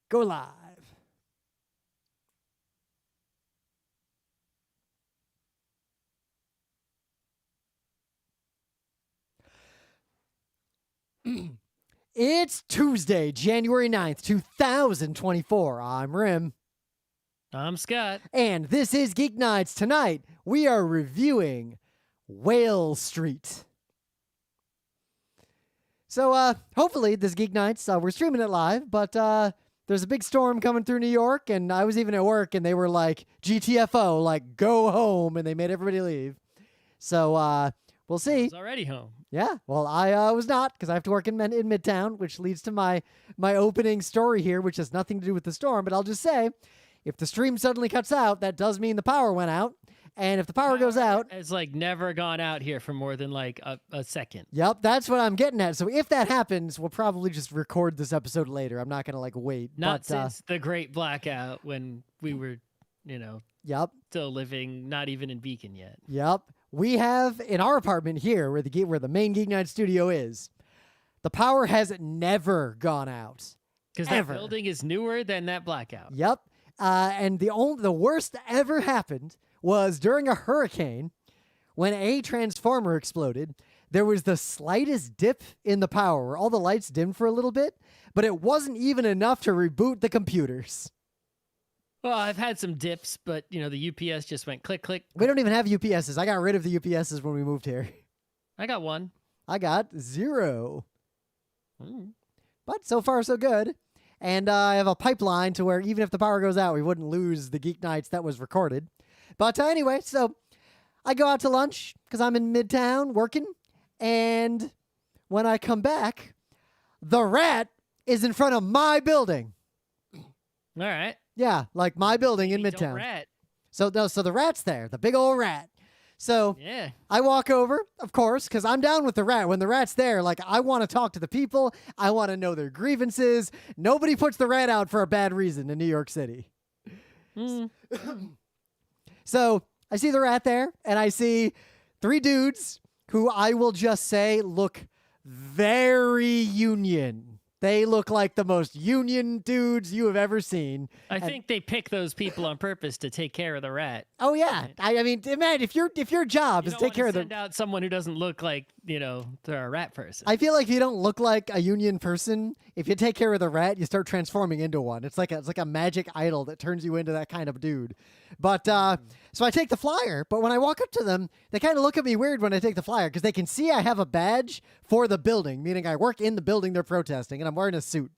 Go live. It's Tuesday, January 9th, 2024. I'm Rim. I'm Scott. And this is Geek Nights. Tonight, we are reviewing Whale Street. So, hopefully, this Geek Nights, we're streaming it live, but there's a big storm coming through New York, and I was even at work, and they were like, GTFO, like, go home, and they made everybody leave. So, we'll see. I was already home. Yeah, well, I was not, because I have to work in Midtown, which leads to my opening story here, which has nothing to do with the storm, but I'll just say, if the stream suddenly cuts out, that does mean the power went out. And if the power goes out... It's like never gone out here for more than like a second. Yep, that's what I'm getting at. So if that happens, we'll probably just record this episode later. I'm not going to like wait. Not since the great blackout when we were, Yep. still living, not even in Beacon yet. Yep. We have in our apartment here where the main Geek Night studio is, the power has never gone out. Because that building is newer than that blackout. Yep. And the worst that ever happened was during a hurricane when a transformer exploded. There was the slightest dip in the power where all the lights dimmed for a little bit, but it wasn't even enough to reboot the computers. Well, I've had some dips, but the UPS just went click, click. We don't even have UPSs. I got rid of the UPSs when we moved here. I got one. I got 0. But so far, so good. And I have a pipeline to where even if the power goes out, we wouldn't lose the Geek Nights that was recorded. But anyway, so I go out to lunch because I'm in Midtown working. And when I come back, the rat is in front of my building. All right. Yeah, like my building in Don't Midtown. rat. So the rat's there, the big old rat. So yeah. I walk over, of course, because I'm down with the rat. When the rat's there, like, I want to talk to the people. I want to know their grievances. Nobody puts the rat out for a bad reason in New York City. So I see the rat there, and I see 3 dudes who I will just say look very union. They look like the most union dudes you have ever seen. I think they pick those people on purpose to take care of the rat. Oh yeah, I mean, man, if your job is to take care of the... send out someone who doesn't look like they're a rat person. I feel like if you don't look like a union person, if you take care of the rat, you start transforming into one. It's like a magic idol that turns you into that kind of dude. But so I take the flyer, but when I walk up to them, they kind of look at me weird when I take the flyer because they can see I have a badge for the building, meaning I work in the building they're protesting, and I'm wearing a suit.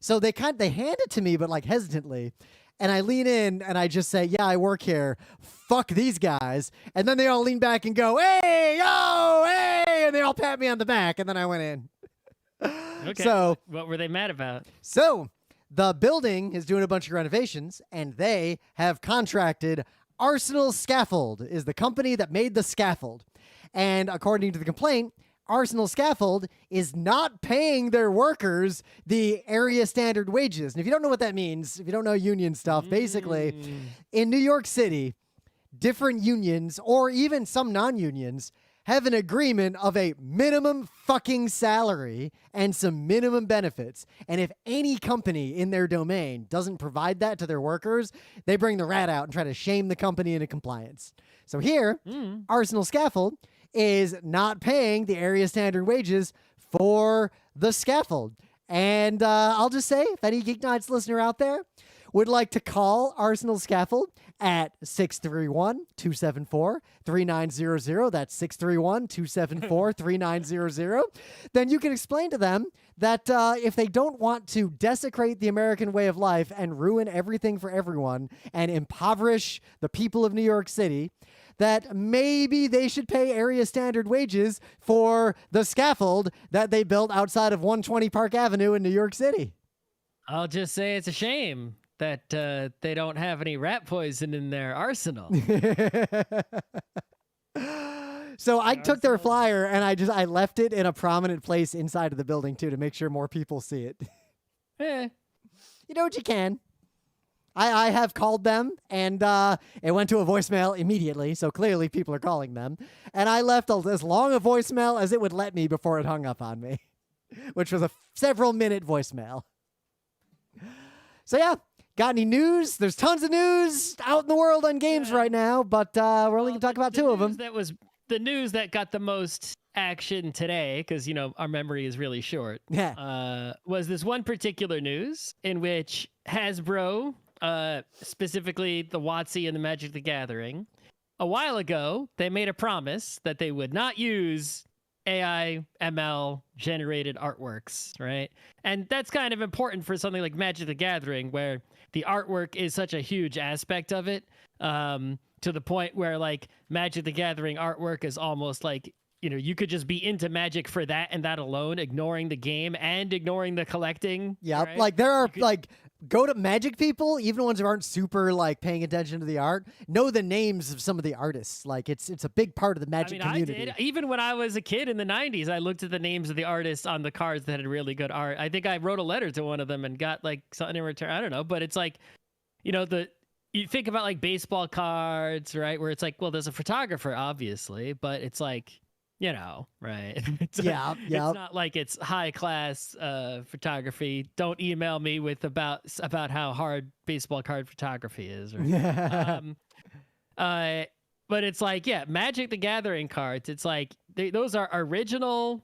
So they hand it to me, but like hesitantly. And I lean in and I just say, yeah, I work here. Fuck these guys. And then they all lean back and go, hey, yo, hey. And they all pat me on the back. And then I went in. Okay. So what were they mad about? So the building is doing a bunch of renovations, and they have contracted Arsenal Scaffold is the company that made the scaffold. And according to the complaint, Arsenal Scaffold is not paying their workers the area standard wages. And if you don't know what that means, if you don't know union stuff, basically, in New York City, different unions, or even some non-unions, have an agreement of a minimum fucking salary and some minimum benefits. And if any company in their domain doesn't provide that to their workers, they bring the rat out and try to shame the company into compliance. So here, Arsenal Scaffold is not paying the area standard wages for the scaffold. And I'll just say, if any Geek Nights listener out there would like to call Arsenal Scaffold at 631-274-3900, that's 631-274-3900, then you can explain to them that if they don't want to desecrate the American way of life and ruin everything for everyone and impoverish the people of New York City, that maybe they should pay area standard wages for the scaffold that they built outside of 120 Park Avenue in New York City. I'll just say it's a shame that they don't have any rat poison in their arsenal. So I took their flyer and I left it in a prominent place inside of the building too to make sure more people see it. You know what you can. I have called them, and it went to a voicemail immediately, so clearly people are calling them. And I left as long a voicemail as it would let me before it hung up on me, which was a several-minute voicemail. So yeah, got any news? There's tons of news out in the world on games right now, but we're only going to talk about two of them. That was the news that got the most action today, because our memory is really short. Yeah. Was this one particular news in which Hasbro, specifically the WotC and the Magic the Gathering, a while ago they made a promise that they would not use AI ML generated artworks, right? And that's kind of important for something like Magic the Gathering, where the artwork is such a huge aspect of it, to the point where like Magic the Gathering artwork is almost like, you could just be into Magic for that and that alone, ignoring the game and ignoring the collecting. Yeah, right? like there are go to Magic people, even ones who aren't super like paying attention to the art, know the names of some of the artists. Like it's a big part of the Magic community. I did. Even when I was a kid in the 90s, I looked at the names of the artists on the cards that had really good art. I think I wrote a letter to one of them and got like something in return. I don't know, but it's like, you think about like baseball cards, right? Where it's like, well, there's a photographer, obviously, but it's like, right? It's not like it's high class photography. Don't email me with about how hard baseball card photography is. Right? But it's like, Magic the Gathering cards. It's like those are original,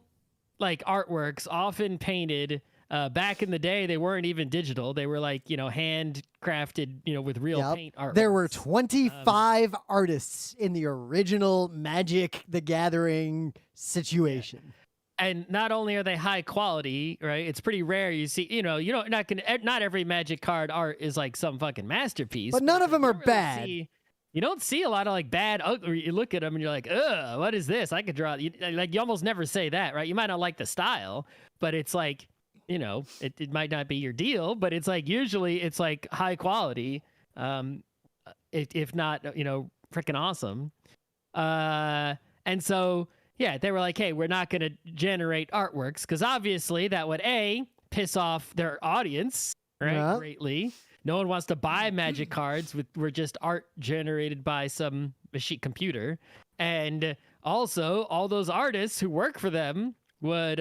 like artworks, often painted. Back in the day, they weren't even digital. They were like, handcrafted, with real paint art. There were 25 artists in the original Magic the Gathering situation. Yeah. And not only are they high quality, right? It's pretty rare. You see, not every Magic card art is like some fucking masterpiece. But none of them are bad. You don't see a lot of like bad, ugly. You look at them and you're like, ugh, what is this? I could draw. You almost never say that, right? You might not like the style, but it's like, it might not be your deal, but it's like usually it's like high quality, if not, freaking awesome. And so, they were like, hey, we're not going to generate artworks because obviously that would piss off their audience, right? Greatly. No one wants to buy Magic cards were just art generated by some machine computer. And also all those artists who work for them would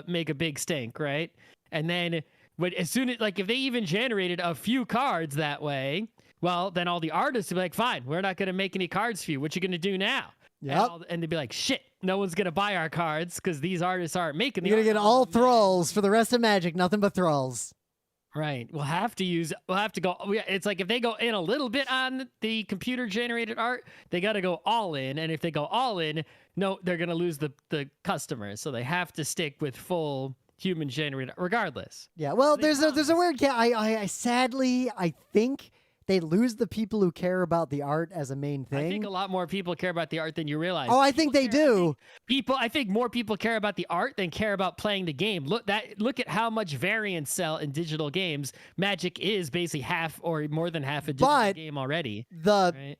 make a big stink, right? And then as soon as if they even generated a few cards that way, well, then all the artists would be like, fine, we're not going to make any cards for you. What you going to do now? Yep. And they'd be like, shit, no one's going to buy our cards because these artists aren't making the You're going to get all thralls for the rest of Magic, nothing but thralls. Right. We'll have to go. It's like if they go in a little bit on the computer generated art, they got to go all in. And if they go all in, no, they're going to lose the customers. So they have to stick with full human generated regardless. Yeah. Well, there's a weird, I sadly, I think they lose the people who care about the art as a main thing. I think a lot more people care about the art than you realize. Oh, I think they do. I think more people care about the art than care about playing the game. Look at how much variants sell in digital games. Magic is basically half or more than half a digital game already. The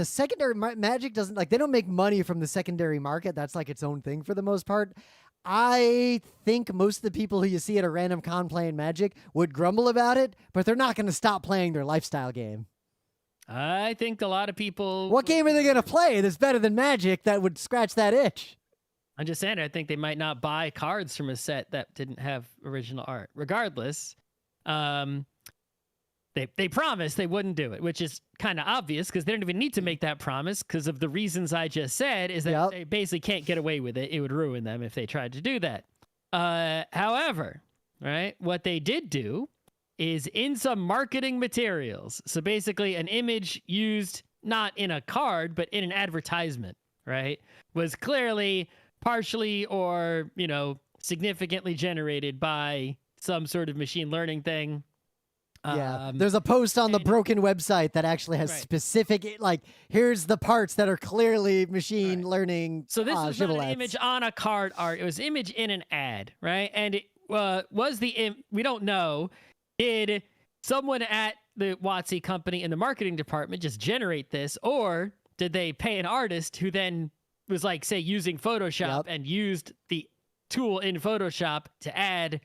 secondary Magic doesn't they don't make money from the secondary market. That's like its own thing for the most part. I think most of the people who you see at a random con playing Magic would grumble about it, but they're not going to stop playing their lifestyle game. I think a lot of people... What game are they going to play that's better than Magic that would scratch that itch? I'm just saying, I think they might not buy cards from a set that didn't have original art. Regardless, they promised they wouldn't do it, which is kind of obvious because they don't even need to make that promise because of the reasons I just said, is that they basically can't get away with it. It would ruin them if they tried to do that. However, right, what they did do is in some marketing materials. So basically an image used not in a card, but in an advertisement, right, was clearly partially or, significantly generated by some sort of machine learning thing. Yeah, there's a post on the broken website that actually has specific, here's the parts that are clearly machine learning. So this was not an image on a card art. It was image in an ad, right? And it was we don't know, did someone at the WotC company in the marketing department just generate this, or did they pay an artist who then was say using Photoshop and used the tool in Photoshop to add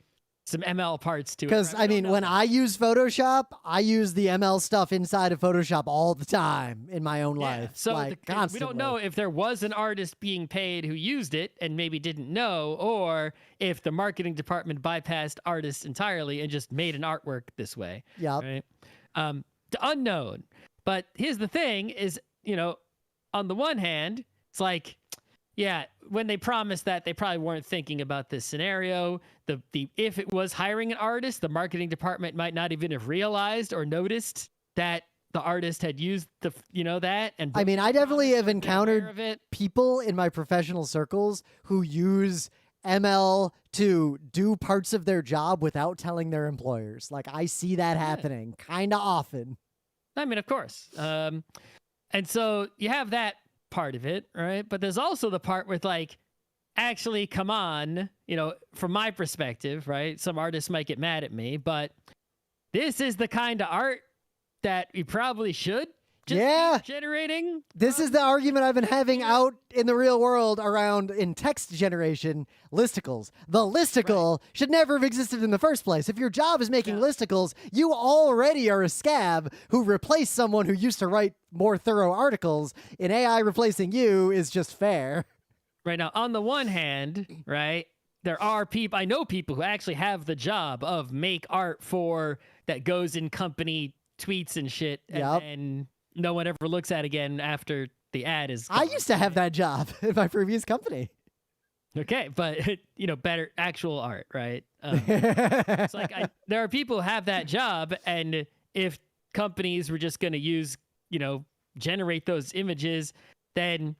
some ML parts to it. Because, right? I mean, when that. I use Photoshop, I use the ML stuff inside of Photoshop all the time in my own life. So like, we constantly. don't know if there was an artist being paid who used it and maybe didn't know, or if the marketing department bypassed artists entirely and just made an artwork this way. Yep. Right? The unknown. But here's the thing is, on the one hand, it's like, yeah, when they promised that, they probably weren't thinking about this scenario. If it was hiring an artist, the marketing department might not even have realized or noticed that the artist had used that. And I mean, I definitely have aware encountered of it. people in my professional circles who use ML to do parts of their job without telling their employers. Like, I see that happening kind of often. I mean, of course. And so you have that part of it, right? But there's also the part with like, actually, come on, from my perspective, right? Some artists might get mad at me, but this is the kind of art that we probably should just be generating. This is the argument I've been having out in the real world around in text generation listicles. The listicle should never have existed in the first place. If your job is making listicles, you already are a scab who replaced someone who used to write more thorough articles. And AI replacing you is just fair. Right now, on the one hand, right, there are people, I know people who actually have the job of make art for that goes in company tweets and shit, and no one ever looks at again after the ad is gone. I used to have that job in my previous company. Okay, but better actual art, right? It's like there are people who have that job, and if companies were just going to use, generate those images, then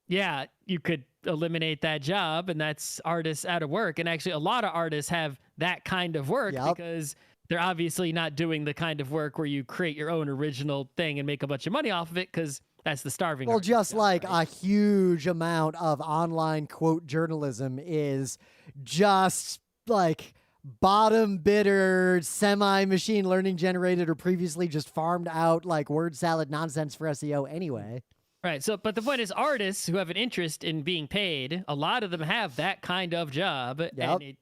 you could eliminate that job, and that's artists out of work. And actually, a lot of artists have that kind of work because they're obviously not doing the kind of work where you create your own original thing and make a bunch of money off of it, because that's the starving. Well, just like a huge amount of online quote journalism is just like bottom bidder, semi-machine learning generated or previously just farmed out like word salad nonsense for SEO anyway. Right. So, but the point is, artists who have an interest in being paid, a lot of them have that kind of job, and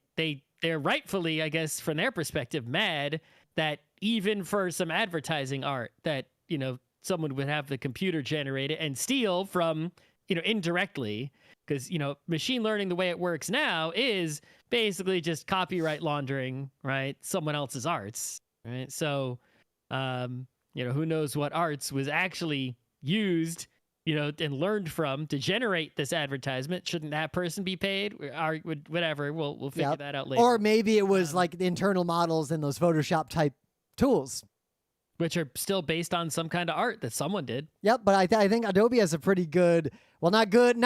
they're rightfully, I guess, from their perspective, mad that even for some advertising art that, someone would have the computer generate it and steal from, indirectly, because, machine learning, the way it works now is basically just copyright laundering, right? Someone else's arts, right? So, who knows what arts was actually used, and learned from to generate this advertisement. Shouldn't that person be paid? Or whatever. We'll figure that out later. Or maybe it was like the internal models in those Photoshop type tools, which are still based on some kind of art that someone did. Yep, but I think Adobe has a pretty good, well, not good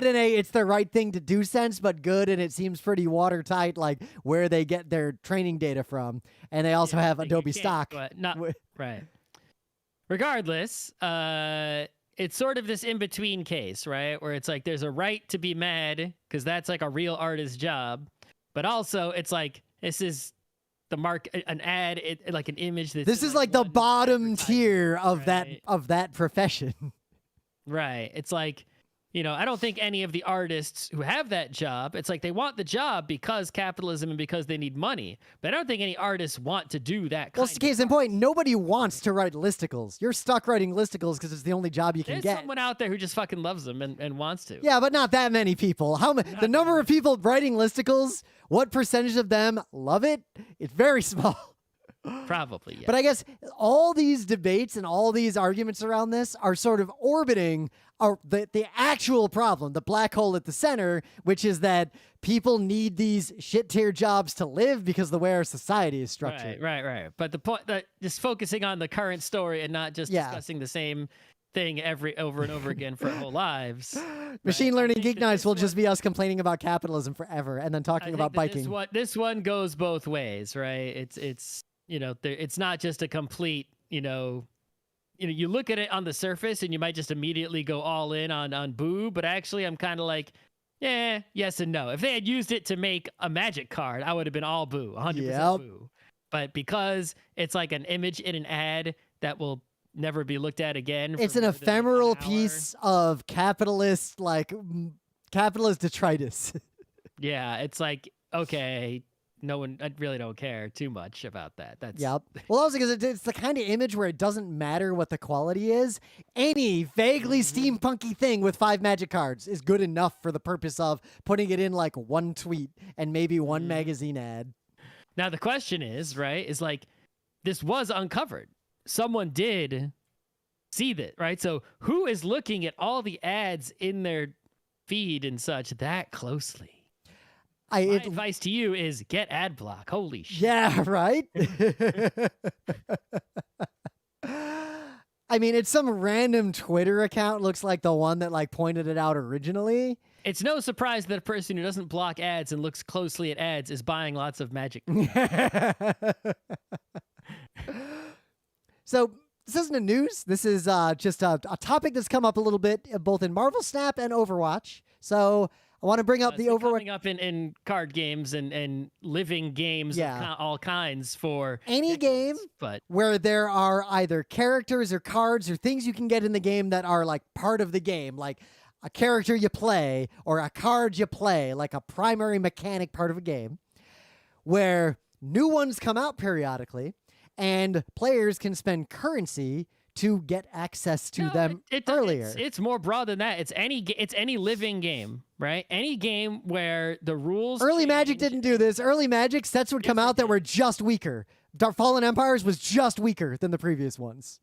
in a it's the right thing to do sense, but good, and it seems pretty watertight, like where they get their training data from. And they also have Adobe stock. Right. Regardless, it's sort of this in-between case, right? Where it's like there's a right to be mad because that's like a real artist's job. But also it's like this is an ad, like an image. This is like the bottom tier of that profession. Right. It's like, I don't think any of the artists who have that job, it's like they want the job because capitalism and because they need money. But I don't think any artists want to do that kind of case in point, nobody wants to write listicles. You're stuck writing listicles because it's the only job you can get. There's someone out there who just fucking loves them and wants to. Yeah, but not that many people. The number of people writing listicles, what percentage of them love it? It's very small. Probably, yeah. But I guess all these debates and all these arguments around this are sort of orbiting the actual problem, the black hole at the center, which is that people need these shit tier jobs to live because of the way our society is structured. Right. But the point that just focusing on the current story and not just discussing the same thing over and over again for our whole lives. Machine learning geek nights will just be us complaining about capitalism forever and then talking about biking. This one goes both ways, right? It's it's not just a complete, you look at it on the surface and you might just immediately go all in on boo, but actually I'm kind of like, yes and no. If they had used it to make a magic card, I would have been all boo, 100% boo. But because it's like an image in an ad that will never be looked at again. It's an ephemeral piece of capitalist detritus. Yeah, it's like, okay, no one, I really don't care too much about that. That's Yep. Well, also because it's the kind of image where it doesn't matter what the quality is. Any vaguely steampunky thing with 5 magic cards is good enough for the purpose of putting it in like one tweet and maybe one magazine ad. Now the question is, right, is like, this was uncovered. Someone did see that, right? So who is looking at all the ads in their feed and such that closely? My advice to you is get ad block. Holy shit. Yeah, right? I mean, it's some random Twitter account looks like the one that like pointed it out originally. It's no surprise that a person who doesn't block ads and looks closely at ads is buying lots of magic. So this isn't a news. This is just a topic that's come up a little bit, both in Marvel Snap and Overwatch. So I want to bring up the Overwatch. Coming up in card games and living games of all kinds for any decades, game but where there are either characters or cards or things you can get in the game that are like part of the game, like a character you play or a card you play, like a primary mechanic part of a game, where new ones come out periodically and players can spend currency to get access to them earlier. It's more broad than that. It's any living game, right? Any game where the rules Early Magic didn't do this. Early Magic sets would come out that were just weaker. Fallen Empires was just weaker than the previous ones.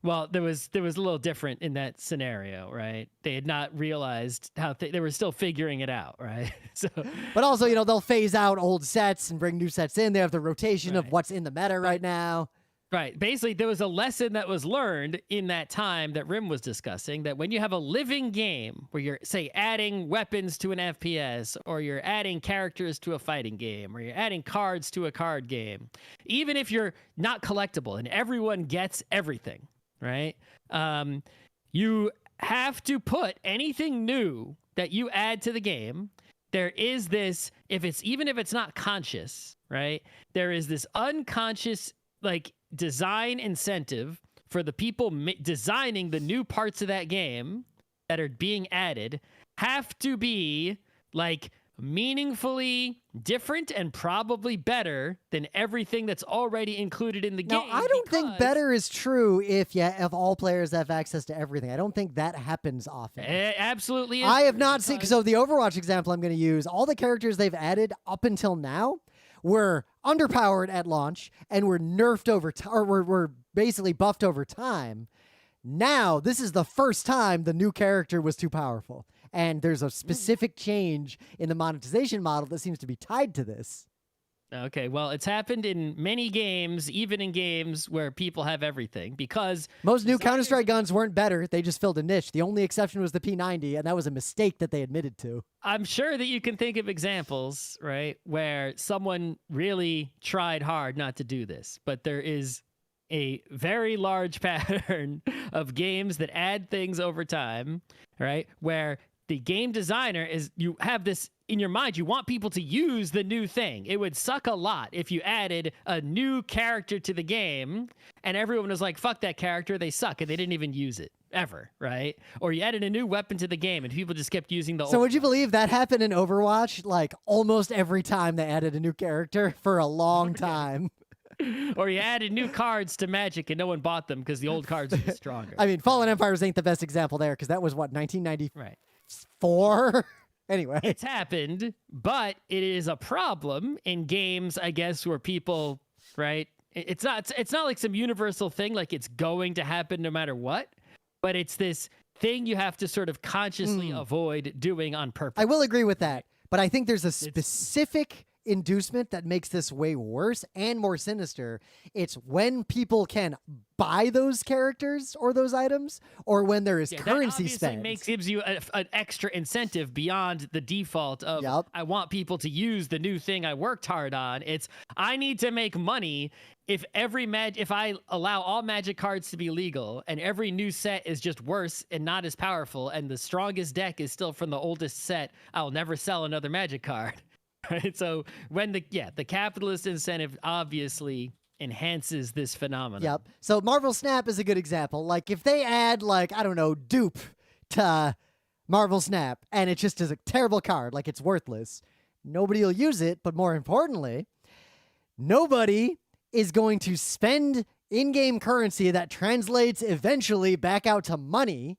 Well, there was a little different in that scenario, right? They had not realized how they were still figuring it out, right? So, but also, they'll phase out old sets and bring new sets in. They have the rotation of what's in the meta right now. Right. Basically, there was a lesson that was learned in that time that Rim was discussing, that when you have a living game where you're, say, adding weapons to an FPS, or you're adding characters to a fighting game, or you're adding cards to a card game, even if you're not collectible and everyone gets everything, right? You have to put anything new that you add to the game. There is this, even if it's not conscious, right? There is this unconscious, like, design incentive for the people designing the new parts of that game that are being added have to be like meaningfully different and probably better than everything that's already included in the game. Now, I don't think better is true if all players have access to everything. I don't think that happens often. It absolutely is. I have not seen, so the Overwatch example I'm going to use, all the characters they've added up until now were underpowered at launch and were nerfed over time, or were basically buffed over time. Now, this is the first time the new character was too powerful. And there's a specific change in the monetization model that seems to be tied to this. Okay, well, it's happened in many games, even in games where people have everything, because most new Counter-Strike guns weren't better. They just filled a niche. The only exception was the P90, and that was a mistake that they admitted to. I'm sure that you can think of examples, right, where someone really tried hard not to do this, but there is a very large pattern of games that add things over time, right, where the game designer you have this in your mind, you want people to use the new thing. It would suck a lot if you added a new character to the game and everyone was like, fuck that character, they suck, and they didn't even use it ever, right? Or you added a new weapon to the game and people just kept using the old. So would you believe that happened in Overwatch? Like almost every time they added a new character for a long time. Or you added new cards to Magic and no one bought them because the old cards were stronger. I mean, Fallen Empires ain't the best example there because that was, 1994? Right. Anyway. It's happened, but it is a problem in games, I guess, where people, right? It's not like some universal thing, like it's going to happen no matter what, but it's this thing you have to sort of consciously avoid doing on purpose. I will agree with that, but I think there's a specific inducement that makes this way worse and more sinister. It's when people can buy those characters or those items, or when there is currency spent. Gives you an extra incentive beyond the default of I want people to use the new thing I worked hard on. It's I need to make money. If I allow all Magic cards to be legal and every new set is just worse and not as powerful, and the strongest deck is still from the oldest set, I'll never sell another Magic card. Right? So when the capitalist incentive obviously enhances this phenomenon. Yep. So Marvel Snap is a good example. Like if they add dupe to Marvel Snap and it just is a terrible card, like it's worthless, nobody will use it, but more importantly, nobody is going to spend in-game currency that translates eventually back out to money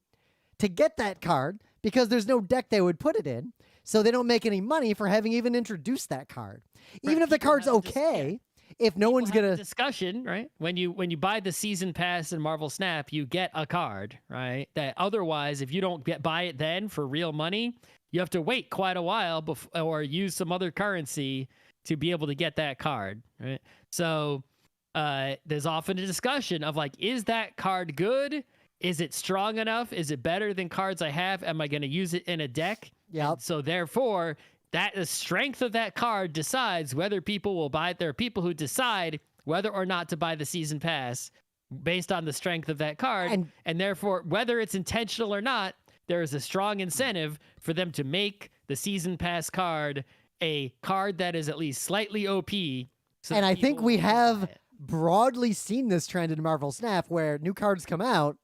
to get that card because there's no deck they would put it in. So they don't make any money for having even introduced that card. Right, Even if the people card's have okay, if no People one's have going a to... discussion, right? When you buy the season pass in Marvel Snap, you get a card, right? That otherwise, if you don't buy it then for real money, you have to wait quite a while or use some other currency to be able to get that card, right? So there's often a discussion of like, is that card good? Is it strong enough? Is it better than cards I have? Am I going to use it in a deck? Yeah. So therefore, that the strength of that card decides whether people will buy it. There are people who decide whether or not to buy the season pass based on the strength of that card. And therefore, whether it's intentional or not, there is a strong incentive for them to make the season pass card a card that is at least slightly OP. So and I think we have buy it. broadly seen this trend in Marvel Snap where new cards come out,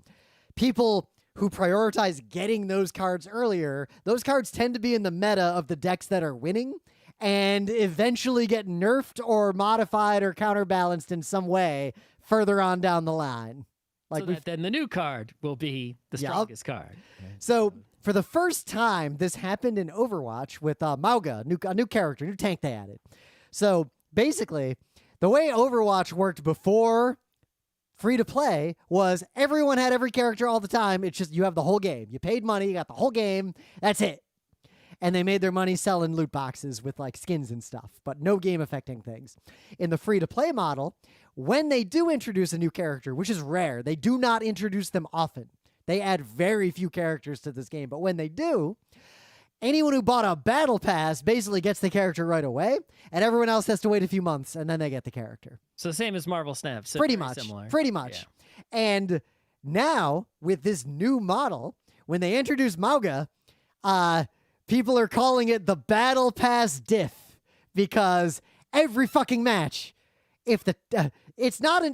people who prioritize getting those cards earlier, those cards tend to be in the meta of the decks that are winning and eventually get nerfed or modified or counterbalanced in some way further on down the line. Like so that then the new card will be the strongest card. So for the first time, this happened in Overwatch with Mauga, a new character, new tank they added. So basically, the way Overwatch worked before free to play was everyone had every character all the time. It's just you have the whole game. You paid money, you got the whole game. That's it. And they made their money selling loot boxes with like skins and stuff, but no game affecting things. In the free to play model, when they do introduce a new character, which is rare, they do not introduce them often. They add very few characters to this game, but when they do, anyone who bought a battle pass basically gets the character right away, and everyone else has to wait a few months, and then they get the character. So same as Marvel Snap. So pretty much. Similar. Pretty much. Yeah. And now, with this new model, when they introduce Mauga, people are calling it the Battle Pass diff because every fucking match, if the it's not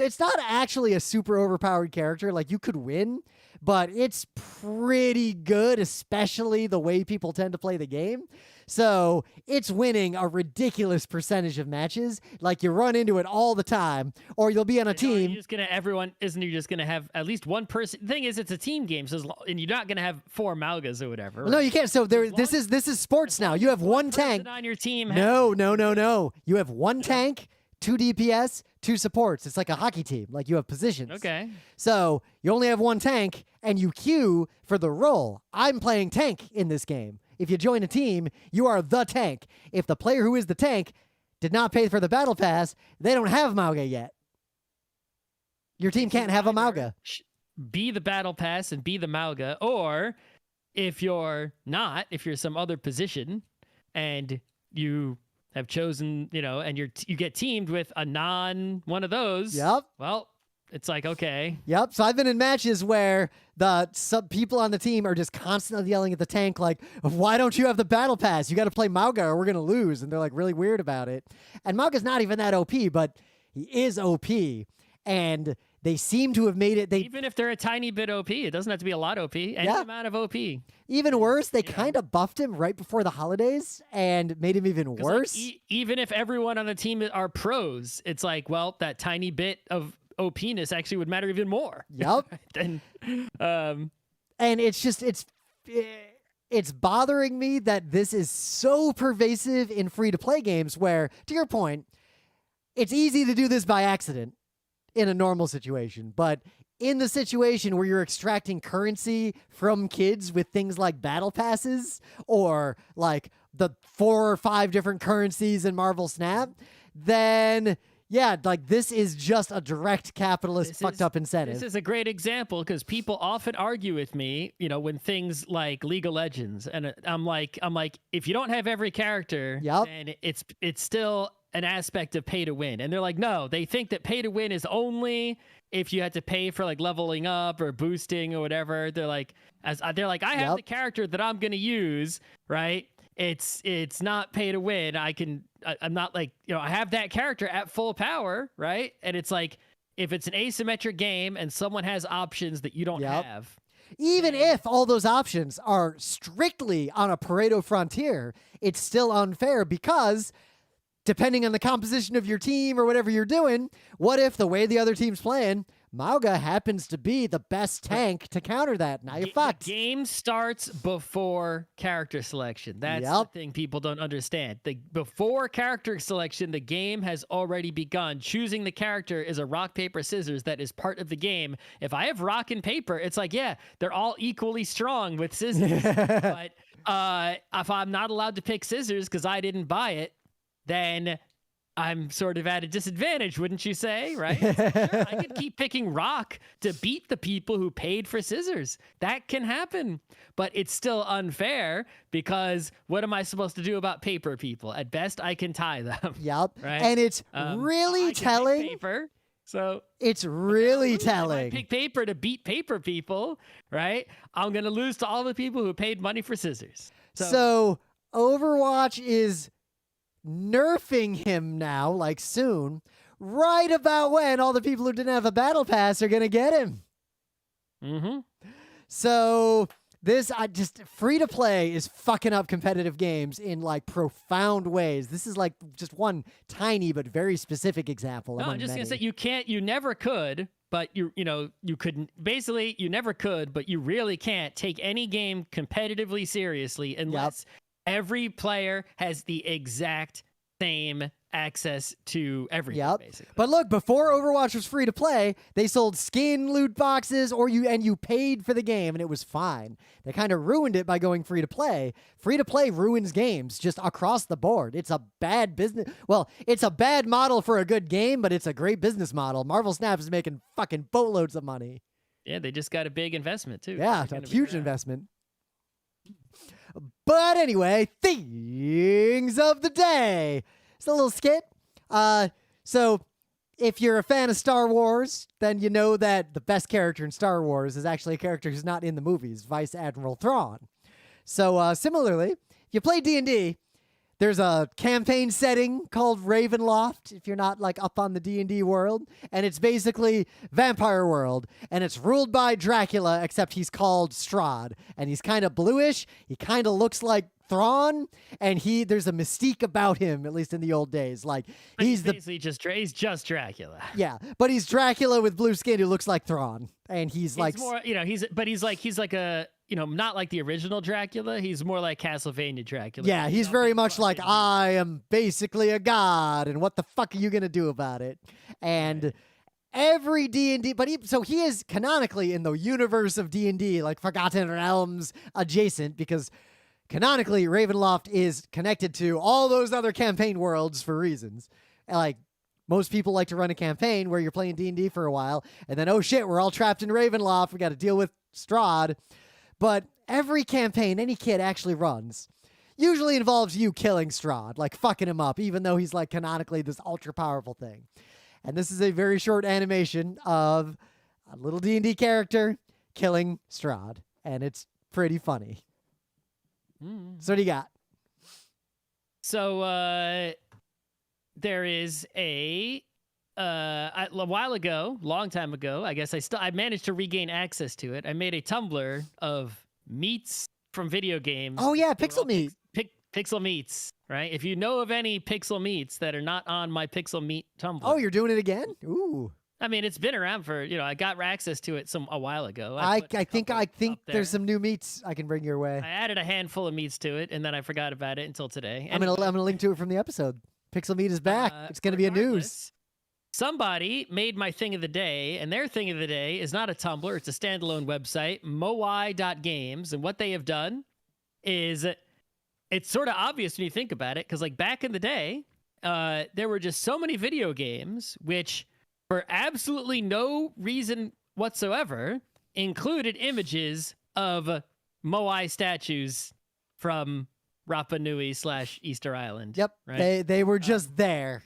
actually a super overpowered character. Like you could win, but it's pretty good, especially the way people tend to play the game. So it's winning a ridiculous percentage of matches. Like you run into it all the time, or you'll be on a team. You're just gonna isn't you just gonna have at least one person? The thing is, it's a team game, so and you're not gonna have 4 Maugas or whatever. Well, no, you can't. So this is sports now. You have one tank on your team. No. You have one tank, 2 DPS, 2 supports. It's like a hockey team. Like you have positions. Okay. So you only have one tank, and you queue for the role. I'm playing tank in this game. If you join a team, you are the tank. If the player who is the tank did not pay for the battle pass, they don't have Mauga yet. Your team can't have a Mauga. Be the battle pass and be the Mauga, or if you're some other position and you have chosen, and you get teamed with a one of those. Yep. Well, it's like, okay. Yep. So I've been in matches where some people on the team are just constantly yelling at the tank, like, why don't you have the battle pass? You got to play Mauga or we're going to lose. And they're like really weird about it. And Mauga's not even that OP, but he is OP. And they seem to have made it. Even if they're a tiny bit OP, it doesn't have to be a lot OP. Any amount of OP. Even worse, they kind of buffed him right before the holidays and made him even worse. Like, even if everyone on the team are pros, it's like, well, that tiny bit of OP-ness actually would matter even more. Yep. And it's bothering me that this is so pervasive in free-to-play games where, to your point, it's easy to do this by accident in a normal situation, but in the situation where you're extracting currency from kids with things like battle passes or like the 4 or 5 different currencies in Marvel Snap, then yeah, like this is just a direct capitalist fucked up incentive. This is a great example because people often argue with me, when things like League of Legends, and I'm like, if you don't have every character, then it's still an aspect of pay to win. And they're like, no, they think that pay to win is only if you had to pay for like leveling up or boosting or whatever. They're like, I have the character that I'm going to use, right? It's not pay to win. I'm not like, I have that character at full power, right? And it's like, if it's an asymmetric game and someone has options that you don't have, even if all those options are strictly on a Pareto frontier, it's still unfair because depending on the composition of your team or whatever you're doing, what if the way the other team's playing, Mauga happens to be the best tank to counter that? Now you're fucked. The game starts before character selection. That's the thing people don't understand. Before character selection, the game has already begun. Choosing the character is a rock, paper, scissors that is part of the game. If I have rock and paper, it's like, yeah, they're all equally strong with scissors. But if I'm not allowed to pick scissors because I didn't buy it, then I'm sort of at a disadvantage, wouldn't you say, right? Sure, I could keep picking rock to beat the people who paid for scissors. That can happen, but it's still unfair because what am I supposed to do about paper people? At best, I can tie them. Yep. Right? And it's really telling. Paper, so it's really telling. If I pick paper to beat paper people, right? I'm going to lose to all the people who paid money for scissors. So Overwatch is nerfing him now, like soon, right about when all the people who didn't have a battle pass are gonna get him. So this, free to play is fucking up competitive games in like profound ways. This is like just one tiny but very specific example. No, I'm just gonna say you never could, but you couldn't. Basically, you never could, but you really can't take any game competitively seriously unless every player has the exact same access to everything, basically. But look, before Overwatch was free to play, they sold skin loot boxes and you paid for the game and it was fine. They kind of ruined it by going free to play. Free to play ruins games just across the board. It's a bad business. Well, it's a bad model for a good game, but it's a great business model. Marvel Snap is making fucking boatloads of money. Yeah, they just got a big investment too. Yeah, a huge investment. But anyway, things of the day. It's a little skit. So if you're a fan of Star Wars, then you know that the best character in Star Wars is actually a character who's not in the movies, Vice Admiral Thrawn. So similarly, if you play D&D, there's a campaign setting called Ravenloft, if you're not like up on the D&D world, and it's basically vampire world, and it's ruled by Dracula, except he's called Strahd, and he's kind of bluish, he kind of looks like Thrawn, and there's a mystique about him, at least in the old days. Like he's just Dracula. Yeah, but he's Dracula with blue skin who looks like Thrawn, and he's like more, he's like a not like the original Dracula. He's more like Castlevania Dracula. Yeah, he's very much like, I am basically a god, and what the fuck are you gonna do about it? And every D&D, so he is canonically in the universe of D&D, like Forgotten Realms adjacent, because canonically Ravenloft is connected to all those other campaign worlds for reasons. Like most people like to run a campaign where you're playing D&D for a while, and then, oh shit, we're all trapped in Ravenloft. We got to deal with Strahd. But every campaign any kid actually runs usually involves you killing Strahd, like fucking him up, even though he's like canonically this ultra powerful thing. And this is a very short animation of a little D&D character killing Strahd, and it's pretty funny. So what do you got? So there is a while ago, long time ago, I guess I managed to regain access to it. I made a Tumblr of meats from video games. Oh yeah, PixelMeat. PixelMeats, right? If you know of any PixelMeats that are not on my PixelMeat Tumblr. Oh, you're doing it again? Ooh. I mean, it's been around for, I got access to it a while ago. I think there's some new meats I can bring your way. I added a handful of meats to it, and then I forgot about it until today. I'm gonna link to it from the episode. PixelMeat is back. It's gonna be a news. Somebody made my thing of the day, and their thing of the day is not a Tumblr. It's a standalone website, moai.games. And what they have done is, it's sort of obvious when you think about it, because like back in the day, there were just so many video games which, for absolutely no reason whatsoever, included images of moai statues from Rapa Nui / Easter Island. Yep, right? They were just there.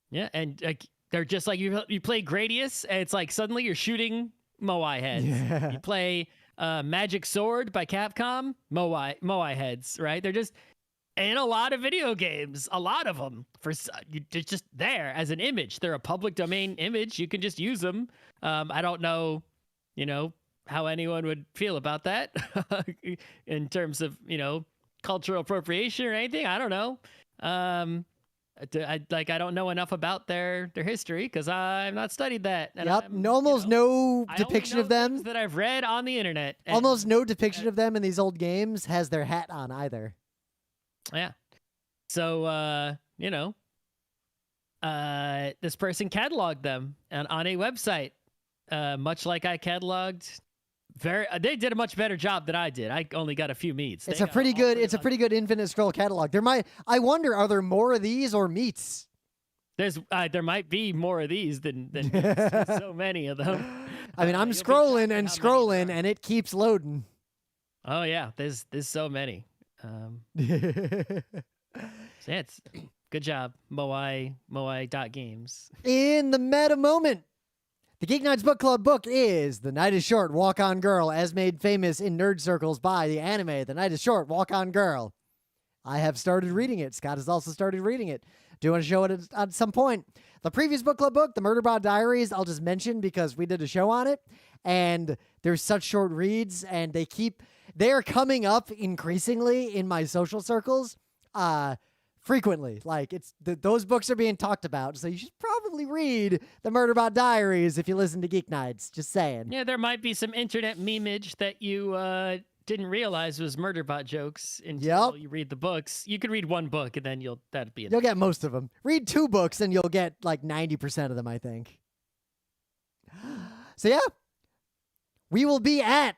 Yeah, and like they're just like you play Gradius, and it's like suddenly you're shooting moai heads. Yeah. You play Magic Sword by Capcom, moai heads, right? They're just in a lot of video games, a lot of them. They're just there as an image. They're a public domain image. You can just use them. I don't know, how anyone would feel about that in terms of, cultural appropriation or anything. I don't know. I don't know enough about their history because I've not studied that. And Yep, almost no I depiction only know of them. things that I've read on the internet. And, Almost no depiction of them in these old games has their hat on either. Yeah. So, this person cataloged them on a website, much like I cataloged. They did a much better job than I did. I only got a few meats. It's a pretty good infinite scroll catalog. I wonder, are there more of these or meats? There might be more of these than meats. There's so many of them. I mean, I'm scrolling and scrolling, and it keeps loading. Oh yeah, there's so many. So yeah, it's good job, moai.games. In the meta moment, the GeekNights Book Club book is The Night is Short, Walk On Girl, as made famous in nerd circles by the anime The Night is Short, Walk On Girl. I have started reading it. Scott has also started reading it. Do you want to show it at some point? The previous book club book, The Murderbot Diaries, I'll just mention because we did a show on it, and there's such short reads, and they're coming up increasingly in my social circles, frequently. Like, those books are being talked about, so you should probably read The Murderbot Diaries if you listen to Geek Nights. Just saying. Yeah, there might be some internet memeage that you didn't realize was Murderbot jokes until you read the books. You could read one book, and then that'd be enough. You'll get most of them. Read 2 books, and you'll get like 90% of them, I think. So yeah, we will be at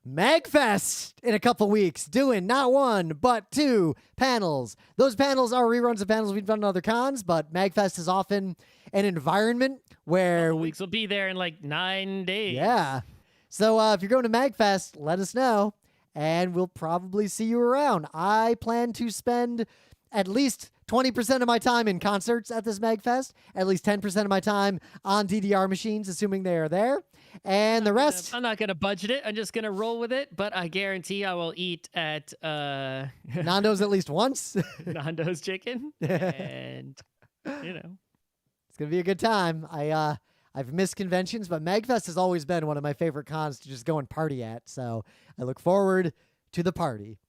MagFest in a couple weeks, doing not 1, but 2 panels. Those panels are reruns of panels we've done in other cons, but MagFest is often an environment where weeks will be there in like 9 days. Yeah. So if you're going to MagFest, let us know, and we'll probably see you around. I plan to spend at least 20% of my time in concerts at this MagFest, at least 10% of my time on DDR machines, assuming they are there. And the rest... I'm not going to budget it. I'm just going to roll with it, but I guarantee I will eat at... Nando's at least once. Nando's chicken. And, It's going to be a good time. I've missed conventions, but MagFest has always been one of my favorite cons to just go and party at, so I look forward to the party.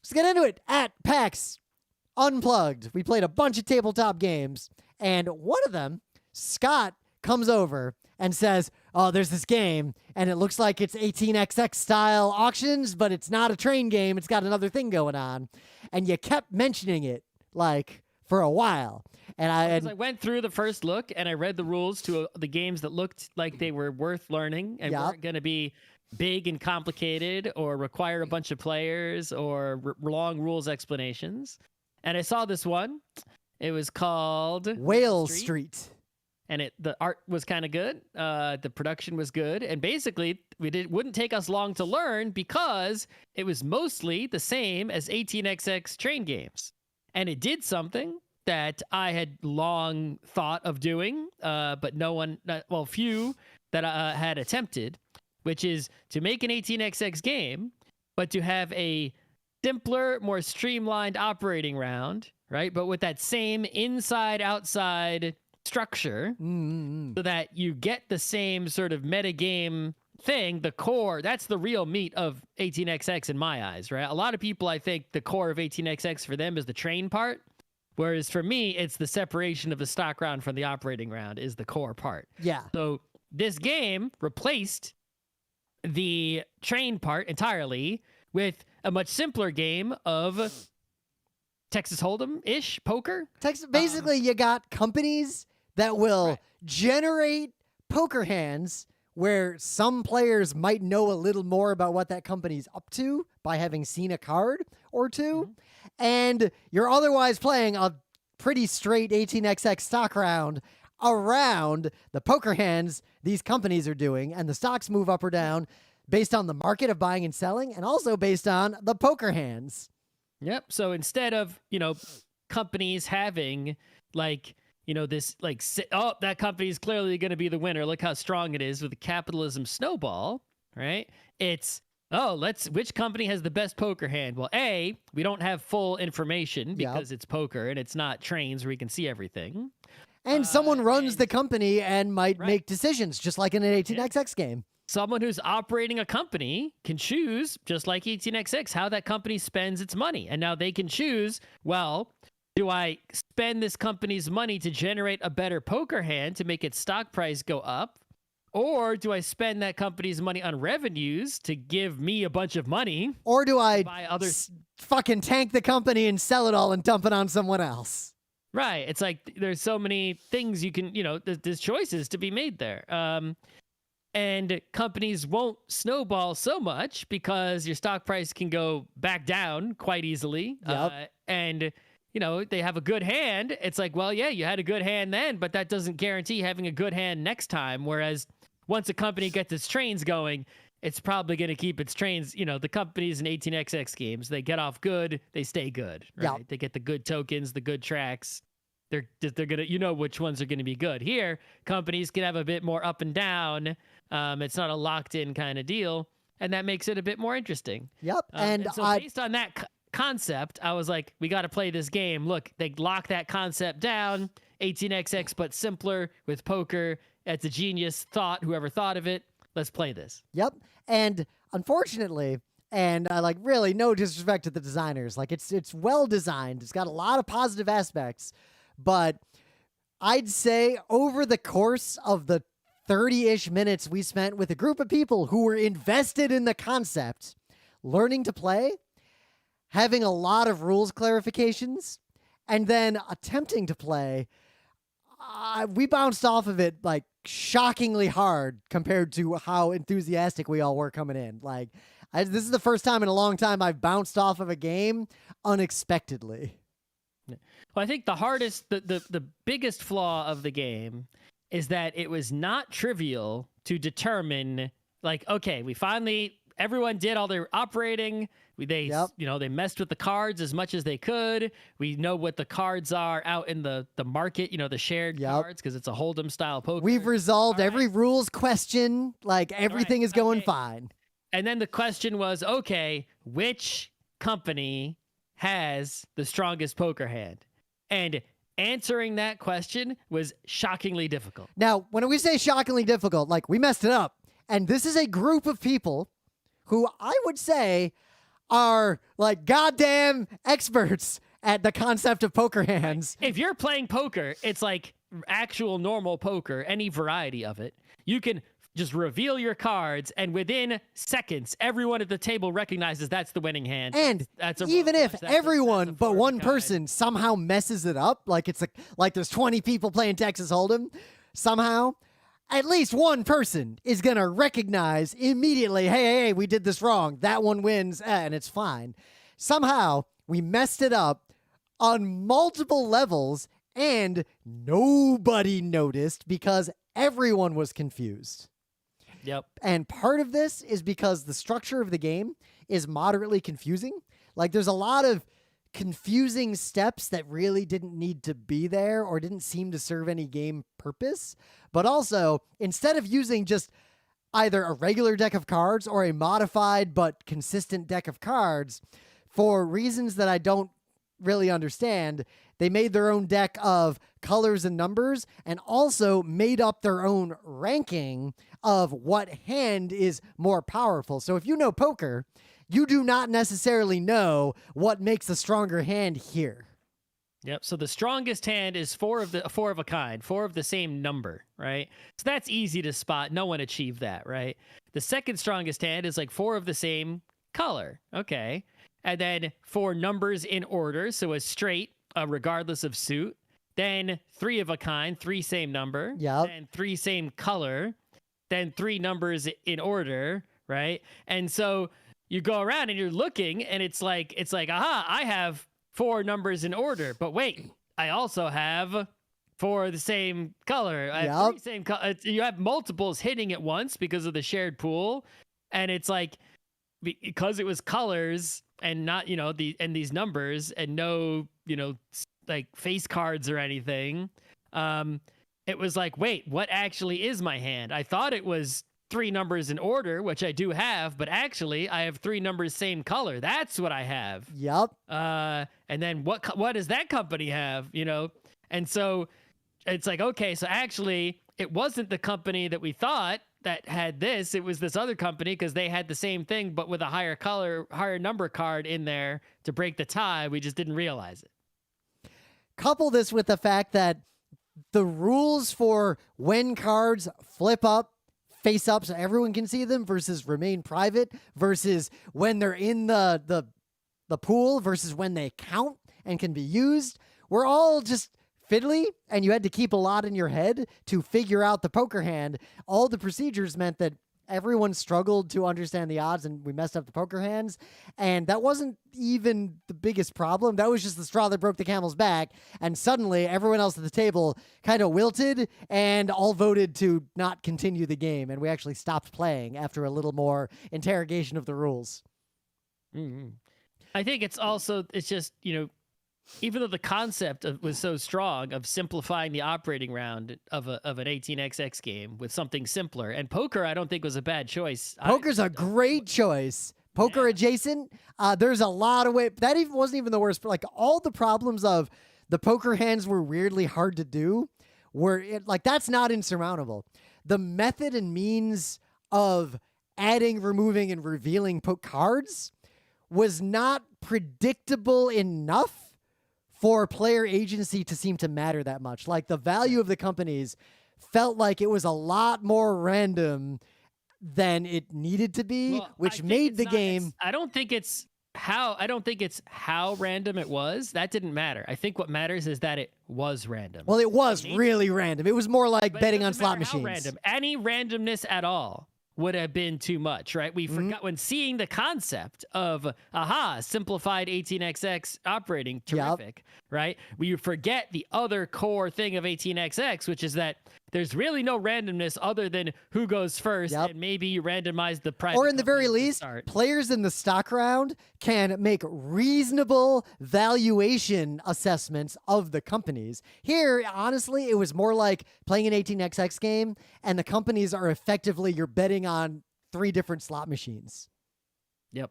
Let's get into it. At PAX Unplugged, we played a bunch of tabletop games, and one of them, Scott, comes over and says, oh, there's this game, and it looks like it's 18xx style auctions, but it's not a train game. It's got another thing going on. And you kept mentioning it, like, for a while. And I went through the first look, and I read the rules to the games that looked like they were worth learning and weren't going to be big and complicated or require a bunch of players or long rules explanations. And I saw this one. It was called Whale Street. And the art was kind of good. The production was good. And basically, wouldn't take us long to learn because it was mostly the same as 18xx train games. And it did something that I had long thought of doing, but few that had attempted, which is to make an 18xx game, but to have a simpler, more streamlined operating round, right? But with that same inside-outside structure, so that you get the same sort of metagame thing, the core. That's the real meat of 18xx in my eyes, right? A lot of people, I think the core of 18xx for them is the train part, whereas for me, it's the separation of the stock round from the operating round is the core part. Yeah. So this game replaced the train part entirely with a much simpler game of Texas Hold'em-ish poker. Basically, you got companies that will generate poker hands where some players might know a little more about what that company's up to by having seen a card or two. And you're otherwise playing a pretty straight 18xx stock round around the poker hands these companies are doing. And the stocks move up or down based on the market of buying and selling and also based on the poker hands. Yep. So instead of, companies having this that company is clearly going to be the winner. Look how strong it is with the capitalism snowball, right? It's, which company has the best poker hand? Well, A, we don't have full information because it's poker and it's not trains where we can see everything. And someone runs the company and might make decisions just like in an 18xx game. someone who's operating a company can choose, just like 18xx, how that company spends its money. And now they can choose, well, do I spend this company's money to generate a better poker hand to make its stock price go up? Or do I spend that company's money on revenues to give me a bunch of money? Or do I buy other fucking tank the company and sell it all and dump it on someone else? Right. It's like there's so many things you can, there's choices to be made there. And companies won't snowball so much because your stock price can go back down quite easily. Yep. And they have a good hand. It's like, well, yeah, you had a good hand then, but that doesn't guarantee having a good hand next time. Whereas once a company gets its trains going, it's probably going to keep its trains. The companies in 18xx games, they get off good, they stay good, right? Yep. They get the good tokens, the good tracks. They're gonna, which ones are going to be good. Here, companies can have a bit more up and down. It's not a locked in kind of deal, and that makes it a bit more interesting. Yep. And so based on that concept, I was like, we got to play this game. Look, they lock that concept down. 18xx, but simpler with poker. It's a genius thought. Whoever thought of it, let's play this. Yep. And unfortunately, and really no disrespect to the designers, it's well designed. It's got a lot of positive aspects, but I'd say over the course of the 30-ish minutes we spent with a group of people who were invested in the concept, learning to play, having a lot of rules clarifications, and then attempting to play, we bounced off of it shockingly hard compared to how enthusiastic we all were coming in. This is the first time in a long time I've bounced off of a game unexpectedly. Well, I think the hardest, the biggest flaw of the game is that it was not trivial to determine, okay, everyone did all their operating. They messed with the cards as much as they could. We know what the cards are out in the market, the shared cards, because it's a Hold'em style poker. We've resolved every rules question. Everything is going fine. And then the question was, okay, which company has the strongest poker hand? And answering that question was shockingly difficult. Now, when we say shockingly difficult, we messed it up. And this is a group of people who I would say are goddamn experts at the concept of poker hands. If you're playing poker, it's like actual normal poker, any variety of it. You can just reveal your cards, and within seconds, everyone at the table recognizes that's the winning hand. And even if everyone but one person somehow messes it up, it's like there's 20 people playing Texas Hold'em, somehow at least one person is going to recognize immediately, hey, we did this wrong. That one wins, and it's fine. Somehow, we messed it up on multiple levels, and nobody noticed because everyone was confused. Yep. And part of this is because the structure of the game is moderately confusing. There's a lot of confusing steps that really didn't need to be there or didn't seem to serve any game purpose. But also, instead of using just either a regular deck of cards or a modified but consistent deck of cards, for reasons that I don't really understand, they made their own deck of colors and numbers and also made up their own ranking of what hand is more powerful. So if you know poker, you do not necessarily know what makes a stronger hand here. Yep. So the strongest hand is four of a kind, four of the same number, right? So that's easy to spot. No one achieved that, right? The second strongest hand is four of the same color. Okay. And then four numbers in order. So a straight, regardless of suit. Then three of a kind, three same number. Yep. Then three same color. Then three numbers in order, right? And so you go around and you're looking, and it's like, aha, I have four numbers in order, but wait, I also have four of the same color. I have three same color. You have multiples hitting at once because of the shared pool, and it's because it was colors and not these numbers and no face cards or anything. It was wait, what actually is my hand? I thought it was three numbers in order, which I do have, but actually I have three numbers same color. That's what I have. Yep. And then what does that company have? And so it's okay, so actually it wasn't the company that we thought that had this. It was this other company because they had the same thing, but with a higher number card in there to break the tie. We just didn't realize it. Couple this with the fact that the rules for when cards flip up, face up so everyone can see them versus remain private versus when they're in the pool versus when they count and can be used were all just fiddly, and you had to keep a lot in your head to figure out the poker hand. All the procedures meant that everyone struggled to understand the odds, and we messed up the poker hands. And that wasn't even the biggest problem. That was just the straw that broke the camel's back. And suddenly, everyone else at the table kind of wilted and all voted to not continue the game. And we actually stopped playing after a little more interrogation of the rules. Mm-hmm. I think it's just, even though the concept was so strong of simplifying the operating round of an 18xx game with something simpler, and poker I don't think was a bad choice. Poker's a great choice. Poker adjacent. There's a lot of ways. That even wasn't even the worst. Like all the problems of the poker hands were weirdly hard to do. That's not insurmountable. The method and means of adding, removing, and revealing cards was not predictable enough for player agency to seem to matter that much. Like the value of the companies felt like it was a lot more random than it needed to be, which made the game. I don't think it's how random it was. That didn't matter. I think what matters is that it was random. Well, it was really random. It was more like betting on slot machines. Random. Any randomness at all would have been too much, right? We forgot when seeing the concept of, simplified 18xx operating, terrific, right? We forget the other core thing of 18xx, which is that there's really no randomness other than who goes first, and maybe you randomize the private. Or in the very least, players in the stock round can make reasonable valuation assessments of the companies. Here, honestly, it was more like playing an 18xx game, and the companies are effectively you're betting on 3 different slot machines. Yep.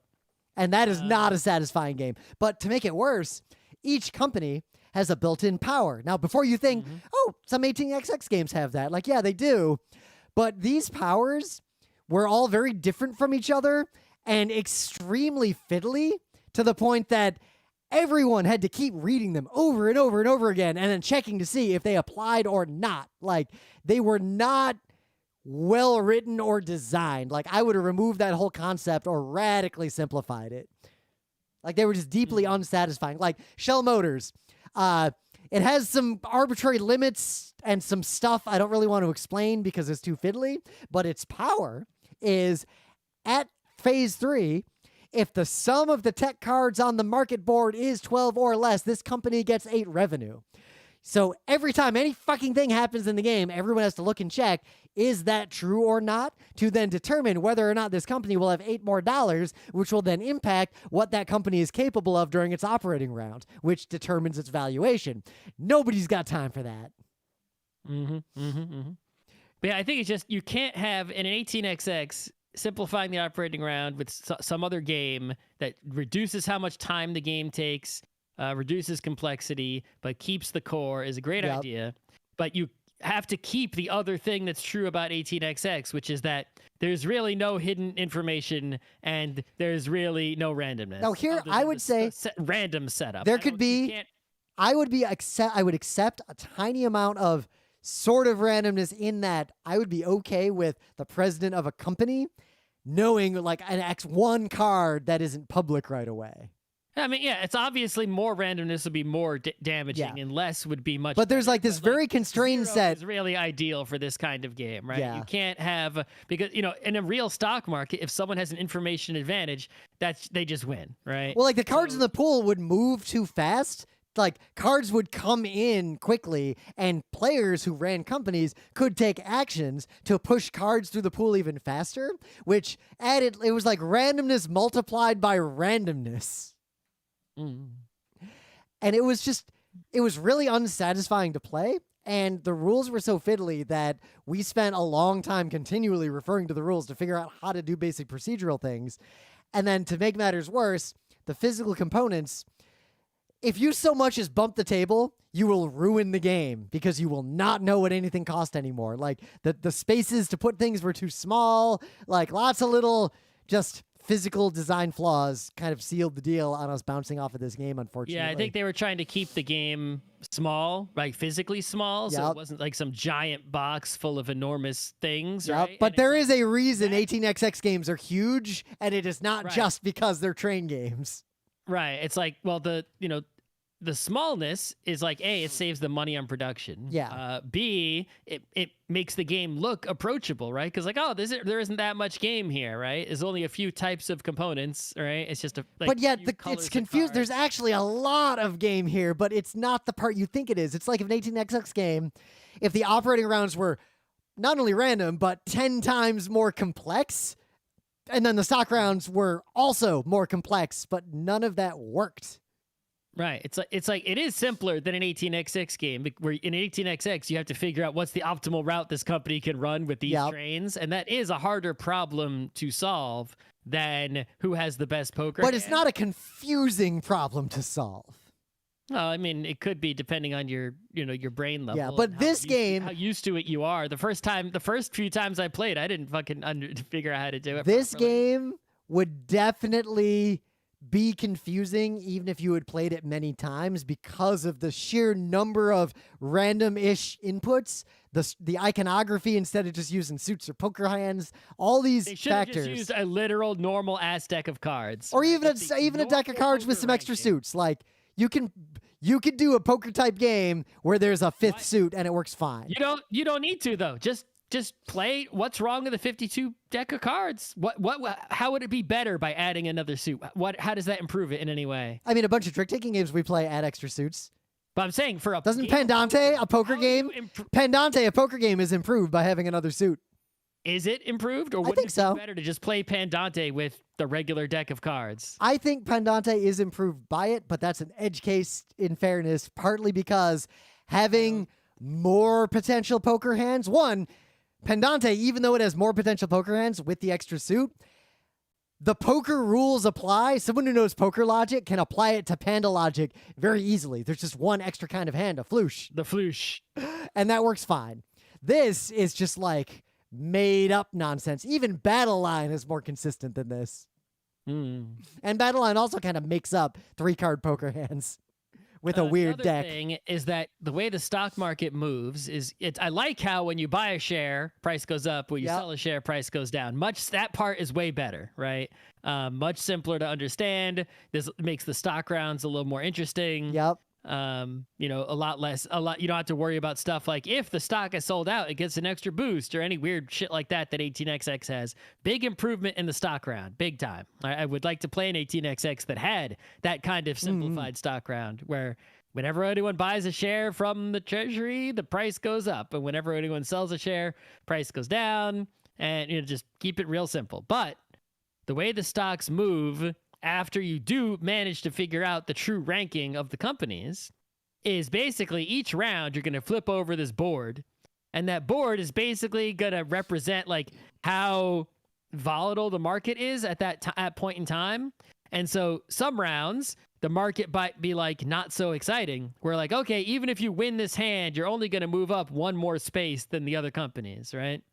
And that is not a satisfying game. But to make it worse, each company has a built-in power. Now, before you think, some 18xx games have that. Like, yeah, they do. But these powers were all very different from each other and extremely fiddly to the point that everyone had to keep reading them over and over and over again and then checking to see if they applied or not. Like, they were not well written or designed. Like, I would have removed that whole concept or radically simplified it. Like, they were just deeply unsatisfying. Like, Shell Motors. It has some arbitrary limits and some stuff I don't really want to explain because it's too fiddly, but its power is at phase 3. If the sum of the tech cards on the market board is 12 or less, this company gets 8 revenue. So every time any fucking thing happens in the game, everyone has to look and check, is that true or not? To then determine whether or not this company will have $8 more, which will then impact what that company is capable of during its operating round, which determines its valuation. Nobody's got time for that. But yeah, I think it's just, you can't have in an 18xx simplifying the operating round with some other game that reduces how much time the game takes, reduces complexity, but keeps the core is a great idea. But you have to keep the other thing that's true about 18xx, which is that there's really no hidden information and there's really no randomness. Now here, I would say random setup. There could be, I would accept a tiny amount of sort of randomness in that I would be okay with the president of a company knowing like an X1 card that isn't public right away. I mean, yeah, it's obviously more randomness would be more damaging and less would be much. But there's better. like this very constrained set. Is really ideal for this kind of game, right? Yeah. You can't have, because, in a real stock market, if someone has an information advantage, they just win, right? Well, like the cards in the pool would move too fast. Like cards would come in quickly and players who ran companies could take actions to push cards through the pool even faster, which it was like randomness multiplied by randomness. And it was really unsatisfying to play. And the rules were so fiddly that we spent a long time continually referring to the rules to figure out how to do basic procedural things. And then to make matters worse, the physical components, if you so much as bump the table, you will ruin the game because you will not know what anything cost anymore. Like the spaces to put things were too small. Like lots of little just physical design flaws kind of sealed the deal on us bouncing off of this game, unfortunately. Yeah, I think they were trying to keep the game small, like physically small, so it wasn't like some giant box full of enormous things, right? But And there it's is a reason 18xx games are huge, and it is not Right. just because they're train games. right. It's like, well, the smallness is like, A, it saves the money on production. Yeah. B, it makes the game look approachable, right? Because like, oh, there isn't that much game here, right? There's only a few types of components, right? It's just a like, But yet few colors it's of confused. There's cards. actually a lot of game here, but it's not the part you think it is. It's like if an 18xx game, if the operating rounds were not only random, but 10 times more complex, and then the stock rounds were also more complex, but none of that worked. Right. It's like it is simpler than an 18xx game where in 18xx you have to figure out what's the optimal route this company can run with these trains, and that is a harder problem to solve than who has the best poker. But it's not a confusing problem to solve. Well, I mean, it could be depending on your brain level. Yeah, but and this game, how used to it you are. The first few times I played, I didn't fucking figure out how to do it. this properly. game would definitely be confusing even if you had played it many times because of the sheer number of random-ish inputs, the iconography instead of just using suits or poker hands, all these They should have factors. just used a literal normal ass deck of cards, Or right? even That's the even a deck of normal cards with poker some extra ranking. suits. Like you could do a poker type game where there's a fifth suit and it works fine. You don't need to though. Just play. What's wrong with the 52 deck of cards? How would it be better by adding another suit? How does that improve it in any way? I mean, a bunch of trick taking games we play add extra suits. But I'm saying for a Doesn't game of Pendante, a poker how do you game? Pendante, a poker game, is improved by having another suit. Is it improved, or I wouldn't think it so. be better to just play Pendante with the regular deck of cards? I think Pendante is improved by it, but that's an edge case in fairness, partly because having more potential poker hands. One, Pendante, even though it has more potential poker hands with the extra suit, the poker rules apply. Someone who knows poker logic can apply it to Panda logic very easily. There's just one extra kind of hand, a floosh, The floosh. and that works fine. This is just like made up nonsense. Even Battle Line is more consistent than this. And Battle Line also kind of makes up 3-card poker hands with a weird Another deck. thing is that the way the stock market moves is I like how when you buy a share, price goes up. When you sell a share, price goes down. That part is way better, right? Much simpler to understand. This makes the stock rounds a little more interesting. Yep. You don't have to worry about stuff like if the stock is sold out, it gets an extra boost or any weird shit like that 18xx has. Big improvement in the stock round, big time. I would like to play an 18xx that had that kind of simplified stock round where whenever anyone buys a share from the treasury, the price goes up, and whenever anyone sells a share, price goes down, and just keep it real simple. But the way the stocks move after you do manage to figure out the true ranking of the companies is basically each round you're going to flip over this board, and that board is basically going to represent like how volatile the market is at that point in time. And so some rounds the market might be like not so exciting. We're like, okay, even if you win this hand, you're only going to move up one more space than the other companies, right?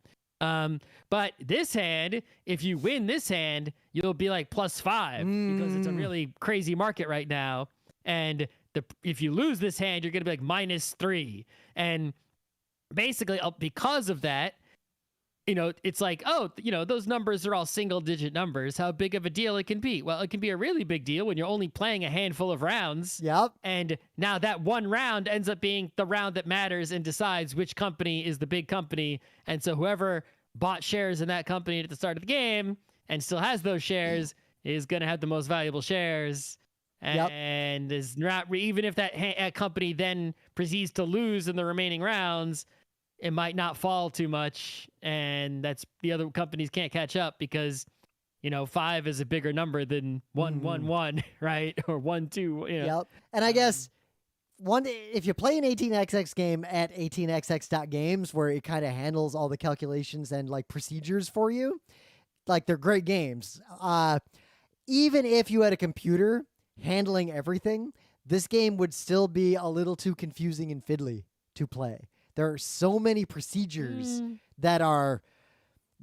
But this hand, if you win this hand, you'll be like +5 because it's a really crazy market right now. And if you lose this hand, you're going to be like -3. And basically, because of that, it's like, oh, those numbers are all single-digit numbers. How big of a deal it can be? Well, it can be a really big deal when you're only playing a handful of rounds. Yep. And now that one round ends up being the round that matters and decides which company is the big company. And so whoever bought shares in that company at the start of the game and still has those shares is going to have the most valuable shares. And is not even if that company then proceeds to lose in the remaining rounds, it might not fall too much, and that's the other companies can't catch up because 5 is a bigger number than 111, right? Or 12. Yep. And I guess if you play an 18xx game at 18xx.games where it kind of handles all the calculations and like procedures for you, like they're great games. Even if you had a computer handling everything, this game would still be a little too confusing and fiddly to play. There are so many procedures that are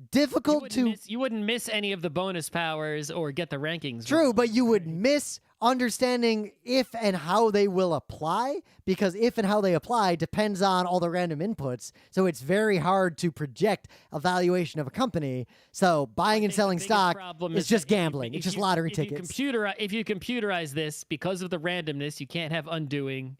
difficult you wouldn't miss any of the bonus powers or get the rankings. True, wrong, but you would right? miss understanding if and how they will apply, because if and how they apply depends on all the random inputs. So it's very hard to project a valuation of a company. So buying and selling stock is just gambling. It's just lottery tickets. If you computerize this, because of the randomness, you can't have undoing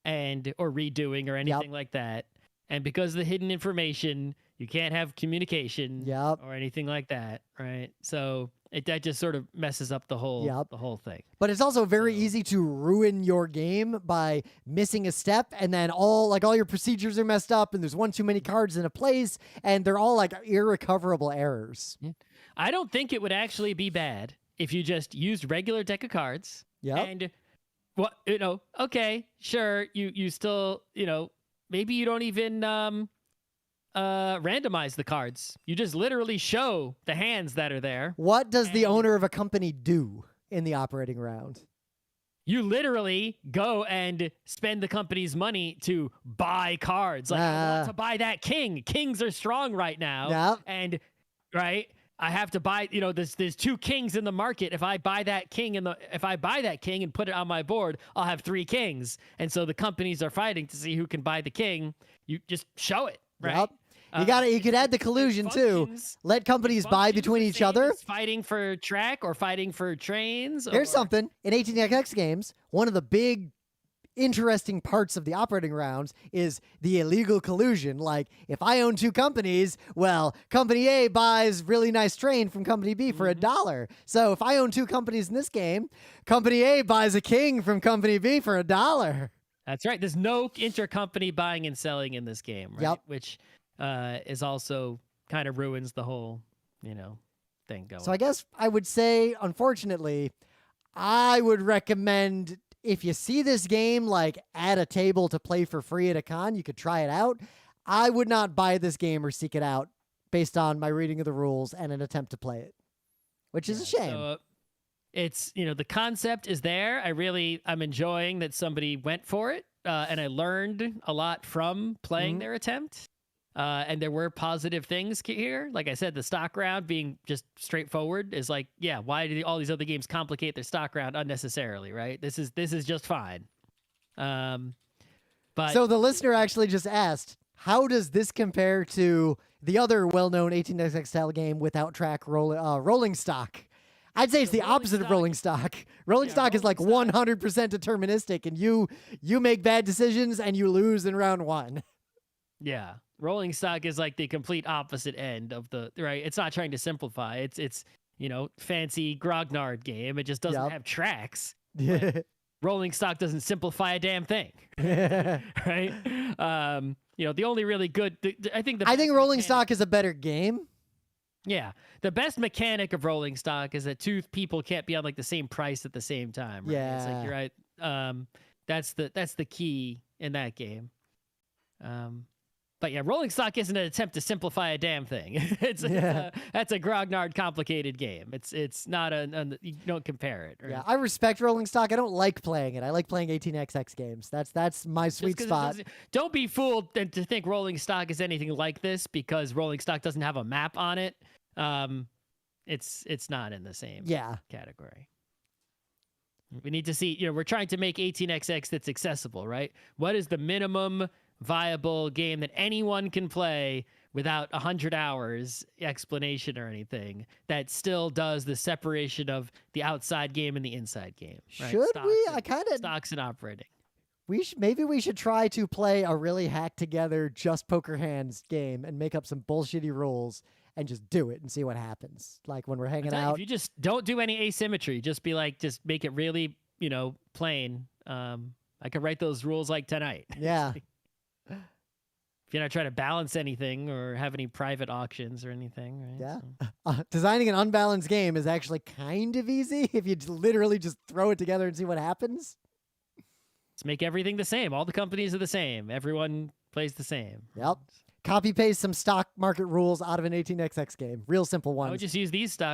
or redoing or anything like that. And because of the hidden information, you can't have communication or anything like that, right? So that just sort of messes up the whole thing. But it's also very easy to ruin your game by missing a step, and then all your procedures are messed up, and there's one too many cards in a place, and they're all like irrecoverable errors. I don't think it would actually be bad if you just used regular deck of cards. And okay, sure, you still, maybe you don't even randomize the cards. You just literally show the hands that are there. What does the owner of a company do in the operating round? You literally go and spend the company's money to buy cards. Like, I want to buy that king. Kings are strong right now. And right, I have to buy, there's 2 kings in the market. If I buy that king and put it on my board, I'll have 3 kings. And so the companies are fighting to see who can buy the king. You just show it, right? You could add the collusion too. Let companies buy between each other. Fighting for track or fighting for trains. Here's something. In 18xx games, one of the big interesting parts of the operating rounds is the illegal collusion. Like, if I own 2 companies, well, company A buys really nice train from company B for $1. So if I own 2 companies in this game, company A buys a king from company B for $1. That's right. There's no intercompany buying and selling in this game, right? Which is also kind of ruins the whole, thing going. So I guess I would say, unfortunately, I would recommend, if you see this game like at a table to play for free at a con, you could try it out. I would not buy this game or seek it out based on my reading of the rules and an attempt to play it, which is a shame. So, it's, the concept is there. I'm enjoying that somebody went for it. And I learned a lot from playing their attempt. And there were positive things here. Like I said, the stock round being just straightforward is like, why do all these other games complicate their stock round unnecessarily, right? This is just fine. But so the listener actually just asked, how does this compare to the other well-known 18xx style game without track rolling stock? I'd say it's the opposite of rolling stock. Rolling stock is like 100% deterministic, and you make bad decisions and you lose in round 1. Yeah. Rolling stock is like the complete opposite end of right. It's not trying to simplify. It's fancy grognard game. It just doesn't have tracks. Rolling stock doesn't simplify a damn thing. Right? The only really good, I think rolling stock is a better game. Yeah. The best mechanic of rolling stock is that 2 people can't be on like the same price at the same time. Right? Yeah. It's like, you're right. That's the key in that game. But yeah, rolling stock isn't an attempt to simplify a damn thing. That's a grognard complicated game. It's not you don't compare it. Right? Yeah, I respect rolling stock. I don't like playing it. I like playing 18xx games. That's my sweet spot. Don't be fooled to think rolling stock is anything like this, because rolling stock doesn't have a map on it. It's not in the same category. We need to see, we're trying to make 18xx that's accessible, right? What is the minimum viable game that anyone can play without 100 hours explanation or anything, that still does the separation of the outside game and the inside game? Right? Stocks and operating. Maybe we should try to play a really hacked together just poker hands game and make up some bullshitty rules and just do it and see what happens. Like when we're hanging out. If you just don't do any asymmetry, just make it really, plain. I could write those rules like tonight. Yeah. If you're not trying to balance anything or have any private auctions or anything, right? Yeah. Designing an unbalanced game is actually kind of easy if you literally just throw it together and see what happens. Let's make everything the same. All the companies are the same. Everyone plays the same. Yep. Copy paste some stock market rules out of an 18xx game. Real simple ones. I would just use these stock